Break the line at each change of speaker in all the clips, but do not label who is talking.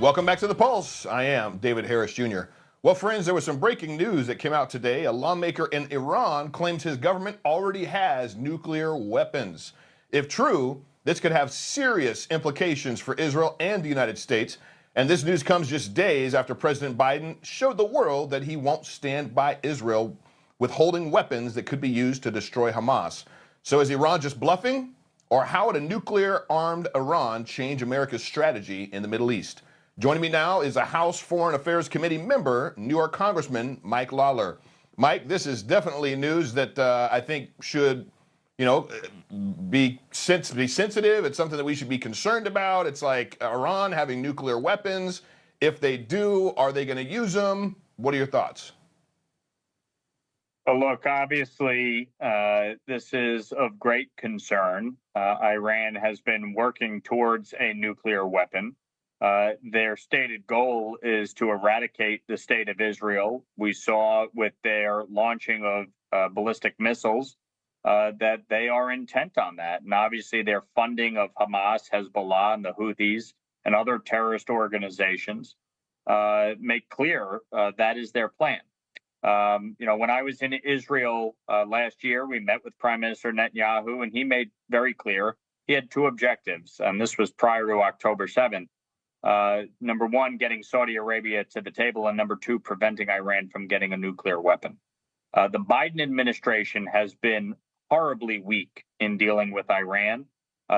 Welcome back to The Pulse. I am David Harris Jr. Well, friends, there was some breaking news that came out today. A lawmaker in Iran claims his government already has nuclear weapons. If true, this could have serious implications for Israel and the United States. And this news comes just days after President Biden showed the world that he won't stand by Israel withholding weapons that could be used to destroy Hamas. So is Iran just bluffing? Or how would a nuclear armed Iran change America's strategy in the Middle East? Joining me now is a House Foreign Affairs Committee member, New York Congressman Mike Lawler. Mike, this is definitely news that I think should, be sensitive. It's something that we should be concerned about. It's like Iran having nuclear weapons. If they do, are they going to use them? What are your thoughts?
Well, look, obviously, this is of great concern. Iran has been working towards a nuclear weapon. Their stated goal is to eradicate the state of Israel. We saw with their launching of ballistic missiles that they are intent on that. And obviously, their funding of Hamas, Hezbollah, and the Houthis and other terrorist organizations make clear that is their plan. When I was in Israel last year, we met with Prime Minister Netanyahu, and he made very clear he had two objectives. And this was prior to October 7th. Number one, getting Saudi Arabia to the table, and number two, preventing Iran from getting a nuclear weapon. The Biden administration has been horribly weak in dealing with Iran.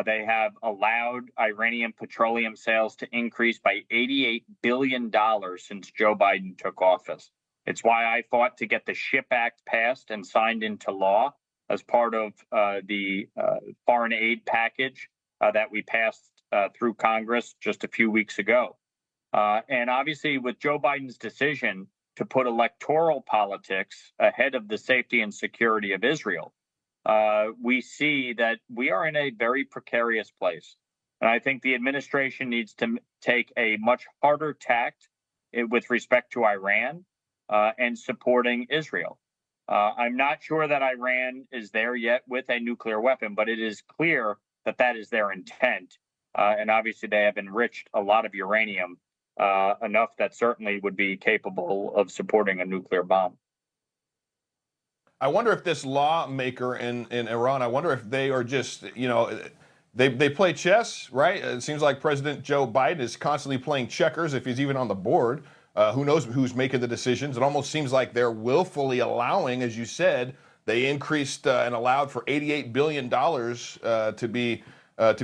They have allowed Iranian petroleum sales to increase by $88 billion since Joe Biden took office. It's why I fought to get the SHIP Act passed and signed into law as part of the foreign aid package that we passed through Congress just a few weeks ago. And obviously, with Joe Biden's decision to put electoral politics ahead of the safety and security of Israel, we see that we are in a very precarious place. And I think the administration needs to take a much harder tact with respect to Iran and supporting Israel. I'm not sure that Iran is there yet with a nuclear weapon, but it is clear that that is their intent. And obviously, they have enriched a lot of uranium, enough that certainly would be capable of supporting a nuclear bomb.
I wonder if this lawmaker in Iran, I wonder if they are just, they play chess, right? It seems like President Joe Biden is constantly playing checkers if he's even on the board. Who knows who's making the decisions? It almost seems like they're willfully allowing, as you said, they increased and allowed for $88 billion to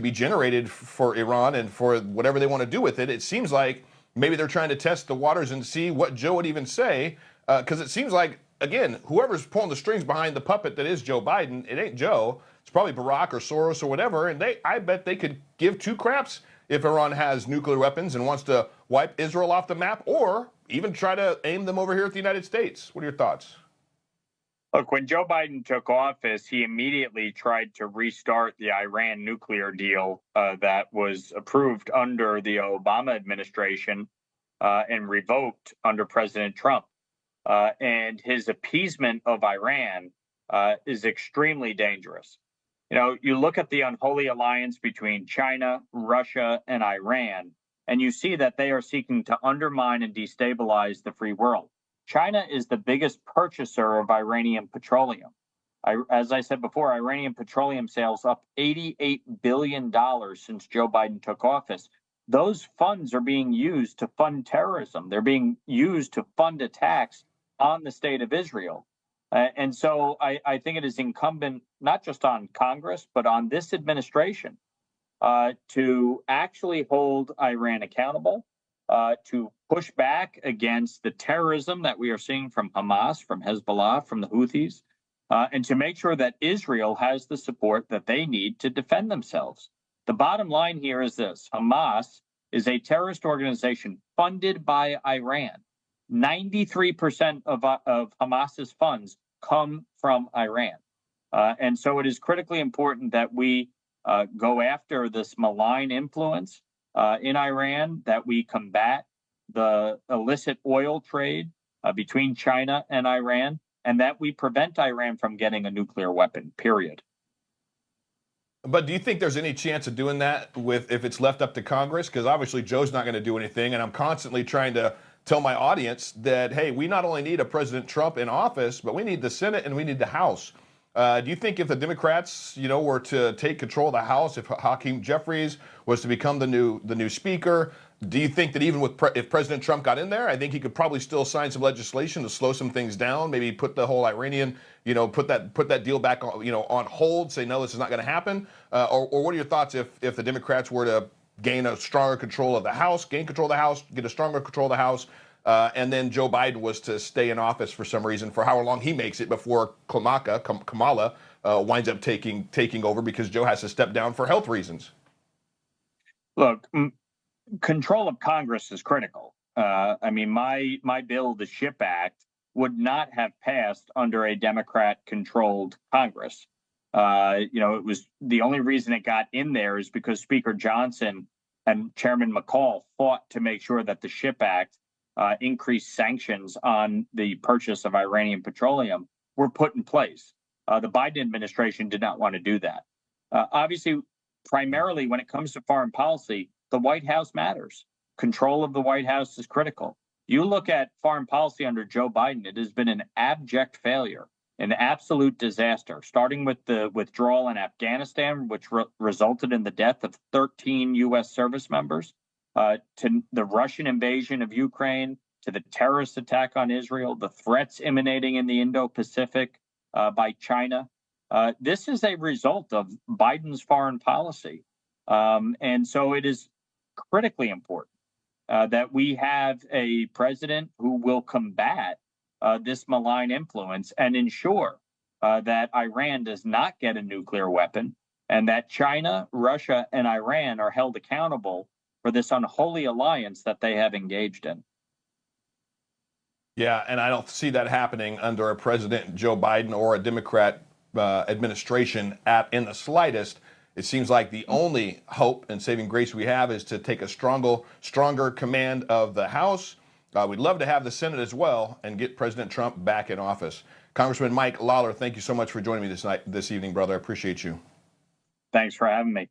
be generated for Iran and for whatever they want to do with it. It seems like maybe they're trying to test the waters and see what Joe would even say, because it seems like, again, whoever's pulling the strings behind the puppet that is Joe Biden, it ain't Joe. It's probably Barack or Soros or whatever, and I bet they could give two craps if Iran has nuclear weapons and wants to wipe Israel off the map, or even try to aim them over here at the United States. What are your thoughts?
Look, when Joe Biden took office, he immediately tried to restart the Iran nuclear deal that was approved under the Obama administration and revoked under President Trump. And his appeasement of Iran is extremely dangerous. You look at the unholy alliance between China, Russia, and Iran, and you see that they are seeking to undermine and destabilize the free world. China is the biggest purchaser of Iranian petroleum. As I said before, Iranian petroleum sales up $88 billion since Joe Biden took office. Those funds are being used to fund terrorism. They're being used to fund attacks on the state of Israel. And so I think it is incumbent not just on Congress, but on this administration to actually hold Iran accountable, to push back against the terrorism that we are seeing from Hamas, from Hezbollah, from the Houthis, and to make sure that Israel has the support that they need to defend themselves. The bottom line here is this: Hamas is a terrorist organization funded by Iran. 93% of Hamas's funds come from Iran. And so it is critically important that we go after this malign influence in Iran, that we combat the illicit oil trade between China and Iran, and that we prevent Iran from getting a nuclear weapon, period.
But do you think there's any chance of doing that with if it's left up to Congress? Because obviously Joe's not going to do anything, and I'm constantly trying to tell my audience that hey, we not only need a President Trump in office, but we need the Senate and we need the House. Do you think if the Democrats, were to take control of the House, if Hakeem Jeffries was to become the new Speaker, do you think that even with if President Trump got in there, I think he could probably still sign some legislation to slow some things down, maybe put the whole Iranian, put that deal back on, on hold, say no, this is not going to happen, or what are your thoughts if the Democrats were to gain a stronger control of the House, gain control of the House, get a stronger control of the House, and then Joe Biden was to stay in office for some reason for however long he makes it before Kamala winds up taking over because Joe has to step down for health reasons.
Look, control of Congress is critical. I mean, my bill, the SHIP Act, would not have passed under a Democrat-controlled Congress. It was the only reason it got in there is because Speaker Johnson and Chairman McCall fought to make sure that the SHIP Act increased sanctions on the purchase of Iranian petroleum were put in place. The Biden administration did not want to do that. Obviously, primarily when it comes to foreign policy, the White House matters. Control of the White House is critical. You look at foreign policy under Joe Biden, it has been an abject failure, an absolute disaster, starting with the withdrawal in Afghanistan, which resulted in the death of 13 U.S. service members, to the Russian invasion of Ukraine, to the terrorist attack on Israel, the threats emanating in the Indo-Pacific by China. This is a result of Biden's foreign policy. And so it is critically important that we have a president who will combat this malign influence and ensure that Iran does not get a nuclear weapon and that China, Russia, and Iran are held accountable for this unholy alliance that they have engaged in.
Yeah, and I don't see that happening under a President Joe Biden or a Democrat administration in the slightest. It seems like the only hope and saving grace we have is to take a stronger command of the House. We'd love to have the Senate as well and get President Trump back in office. Congressman Mike Lawler, thank you so much for joining me this evening, brother. I appreciate you.
Thanks for having me.